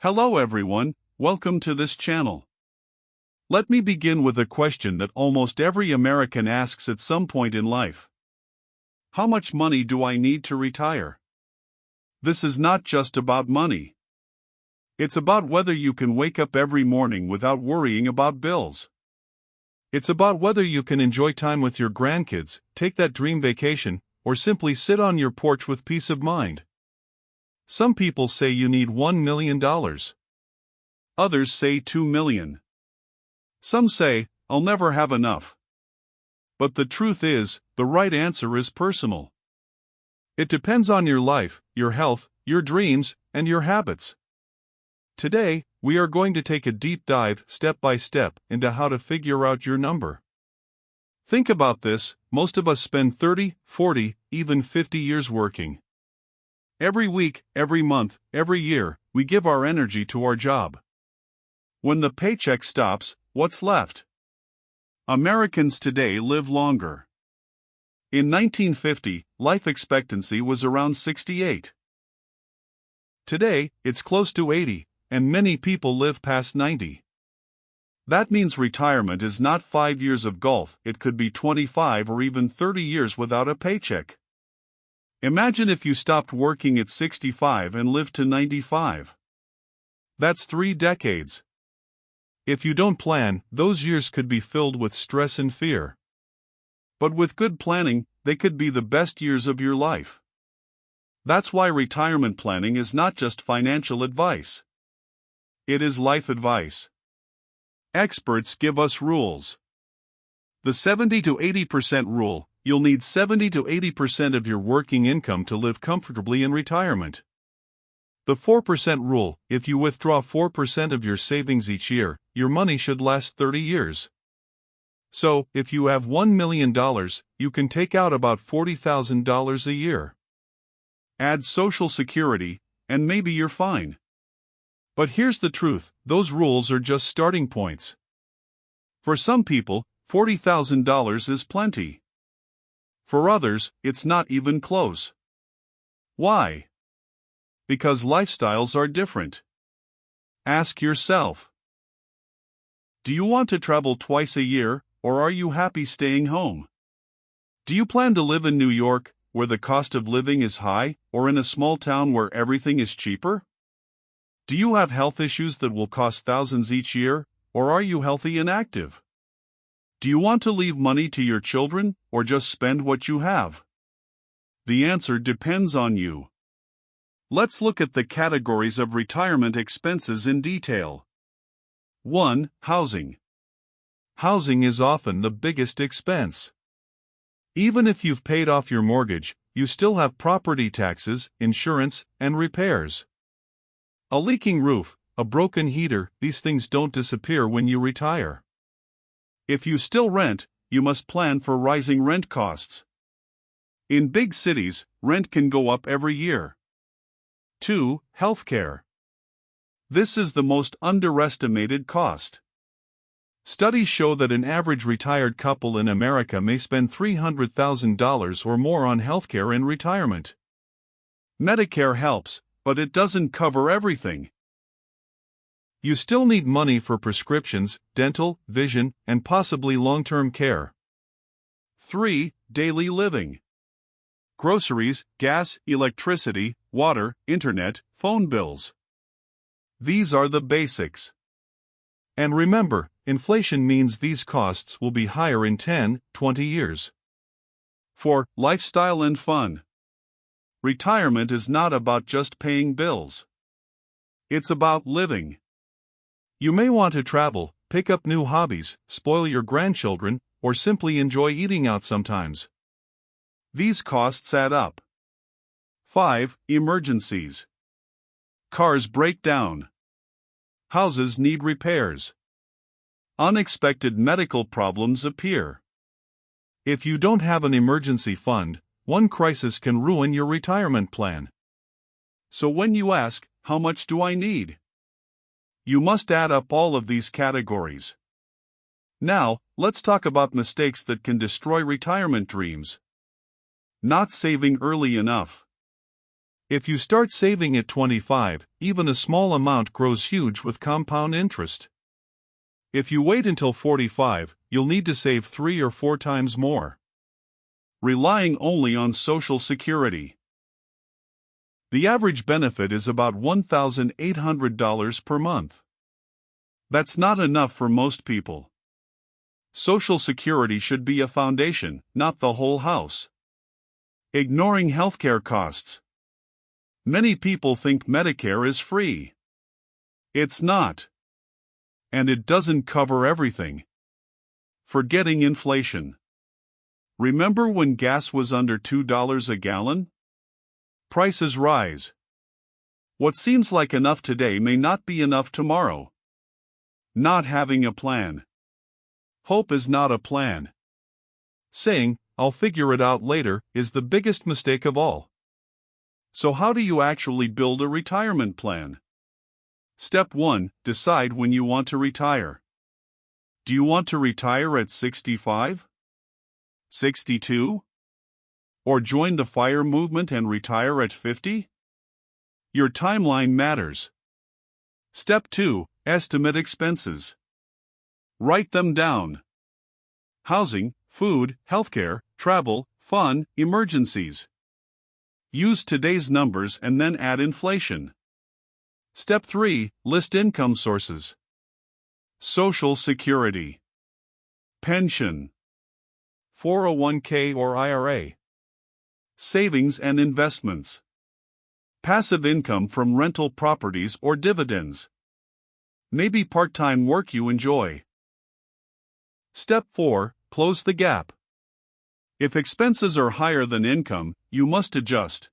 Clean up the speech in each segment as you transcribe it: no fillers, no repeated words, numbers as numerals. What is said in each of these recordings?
Hello everyone, welcome to this channel. Let me begin with a question that almost every American asks at some point in life. How much money do I need to retire? This is not just about money. It's about whether you can wake up every morning without worrying about bills. It's about whether you can enjoy time with your grandkids, take that dream vacation, or simply sit on your porch with peace of mind. Some people say you need $1 million. Others say $2 million. Some say, I'll never have enough. But the truth is, the right answer is personal. It depends on your life, your health, your dreams, and your habits. Today, we are going to take a deep dive, step by step, into how to figure out your number. Think about this, most of us spend 30, 40, even 50 years working. Every week, every month, every year, we give our energy to our job. When the paycheck stops, what's left? Americans today live longer. In 1950, life expectancy was around 68. Today, it's close to 80, and many people live past 90. That means retirement is not 5 years of golf, it could be 25 or even 30 years without a paycheck. Imagine if you stopped working at 65 and lived to 95. That's 3 decades. If you don't plan, those years could be filled with stress and fear. But with good planning, they could be the best years of your life. That's why retirement planning is not just financial advice. It is life advice. Experts give us rules. The 70 to 80% rule. You'll need 70 to 80% of your working income to live comfortably in retirement. The 4% rule, if you withdraw 4% of your savings each year, your money should last 30 years. So, if you have $1 million, you can take out about $40,000 a year. Add Social Security, and maybe you're fine. But here's the truth, those rules are just starting points. For some people, $40,000 is plenty. For others, it's not even close. Why? Because lifestyles are different. Ask yourself. Do you want to travel twice a year, or are you happy staying home? Do you plan to live in New York, where the cost of living is high, or in a small town where everything is cheaper? Do you have health issues that will cost thousands each year, or are you healthy and active? Do you want to leave money to your children, or just spend what you have? The answer depends on you. Let's look at the categories of retirement expenses in detail. 1. Housing. Housing is often the biggest expense. Even if you've paid off your mortgage, you still have property taxes, insurance, and repairs. A leaking roof, a broken heater, these things don't disappear when you retire. If you still rent, you must plan for rising rent costs. In big cities, rent can go up every year. 2. Healthcare. This is the most underestimated cost. Studies show that an average retired couple in America may spend $300,000 or more on healthcare in retirement. Medicare helps, but it doesn't cover everything. You still need money for prescriptions, dental, vision, and possibly long-term care. 3. Daily living. Groceries, gas, electricity, water, internet, phone bills. These are the basics. And remember, inflation means these costs will be higher in 10, 20 years. 4. Lifestyle and fun. Retirement is not about just paying bills. It's about living. You may want to travel, pick up new hobbies, spoil your grandchildren, or simply enjoy eating out sometimes. These costs add up. 5. Emergencies. Cars break down. Houses need repairs. Unexpected medical problems appear. If you don't have an emergency fund, one crisis can ruin your retirement plan. So when you ask, how much do I need? You must add up all of these categories. Now, let's talk about mistakes that can destroy retirement dreams. Not saving early enough. If you start saving at 25, even a small amount grows huge with compound interest. If you wait until 45, you'll need to save 3 or 4 times more. Relying only on Social Security. The average benefit is about $1,800 per month. That's not enough for most people. Social Security should be a foundation, not the whole house. Ignoring healthcare costs. Many people think Medicare is free. It's not. And it doesn't cover everything. Forgetting inflation. Remember when gas was under $2 a gallon? Prices rise. What seems like enough today may not be enough tomorrow. Not having a plan. Hope is not a plan. Saying, "I'll figure it out later," is the biggest mistake of all. So how do you actually build a retirement plan? Step 1. Decide when you want to retire. Do you want to retire at 65? 62? Or join the FIRE movement and retire at 50? Your timeline matters. Step 2. Estimate expenses. Write them down. Housing, food, healthcare, travel, fun, emergencies. Use today's numbers and then add inflation. Step 3. List income sources. Social Security, pension, 401k or IRA, savings and investments, passive income from rental properties or dividends, maybe part-time work you enjoy. Step 4. Close the gap. If expenses are higher than income, you must adjust.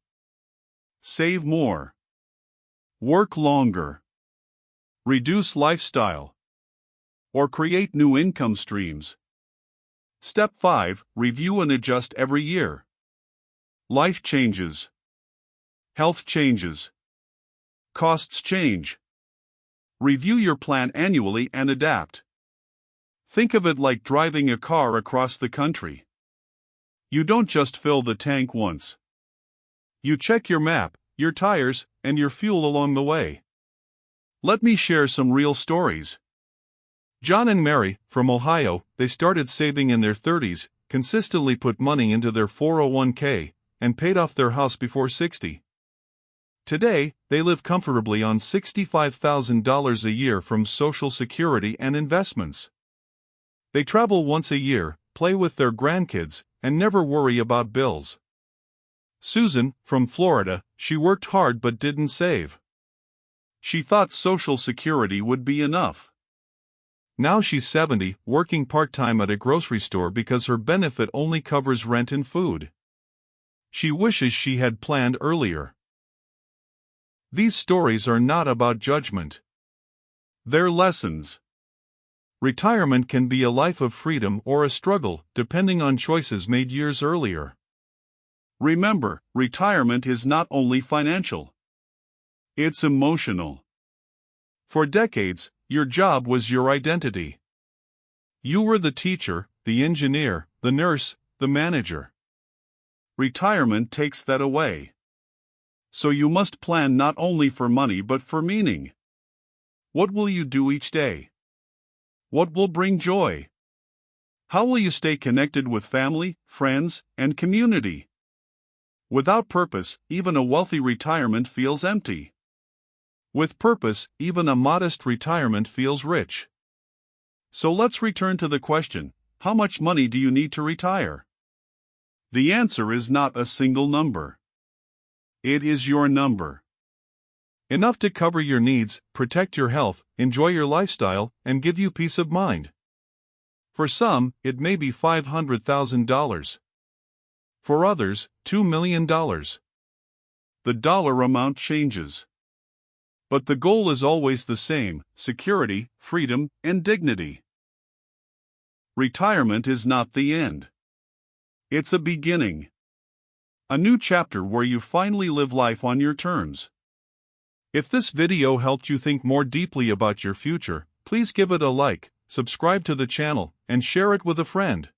Save more. Work longer. Reduce lifestyle. Or create new income streams. Step 5. Review and adjust every year. Life changes. Health changes. Costs change. Review your plan annually and adapt. Think of it like driving a car across the country. You don't just fill the tank once. You check your map, your tires, and your fuel along the way. Let me share some real stories. John and Mary, from Ohio, they started saving in their 30s, consistently put money into their 401k, and paid off their house before 60. Today, they live comfortably on $65,000 a year from Social Security and investments. They travel once a year, play with their grandkids, and never worry about bills. Susan, from Florida, she worked hard but didn't save. She thought Social Security would be enough. Now she's 70, working part-time at a grocery store because her benefit only covers rent and food. She wishes she had planned earlier. These stories are not about judgment. They're lessons. Retirement can be a life of freedom or a struggle, depending on choices made years earlier. Remember, retirement is not only financial. It's emotional. For decades, your job was your identity. You were the teacher, the engineer, the nurse, the manager. Retirement takes that away. So you must plan not only for money but for meaning. What will you do each day? What will bring joy? How will you stay connected with family, friends, and community? Without purpose, even a wealthy retirement feels empty. With purpose, even a modest retirement feels rich. So let's return to the question, how much money do you need to retire? The answer is not a single number. It is your number. Enough to cover your needs, protect your health, enjoy your lifestyle, and give you peace of mind. For some, it may be $500,000. For others, $2 million. The dollar amount changes. But the goal is always the same: security, freedom, and dignity. Retirement is not the end. It's a beginning. A new chapter where you finally live life on your terms. If this video helped you think more deeply about your future, please give it a like, subscribe to the channel, and share it with a friend.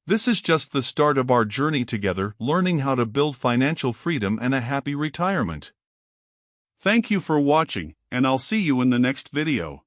This is just the start of our journey together, learning how to build financial freedom and a happy retirement. Thank you for watching, and I'll see you in the next video.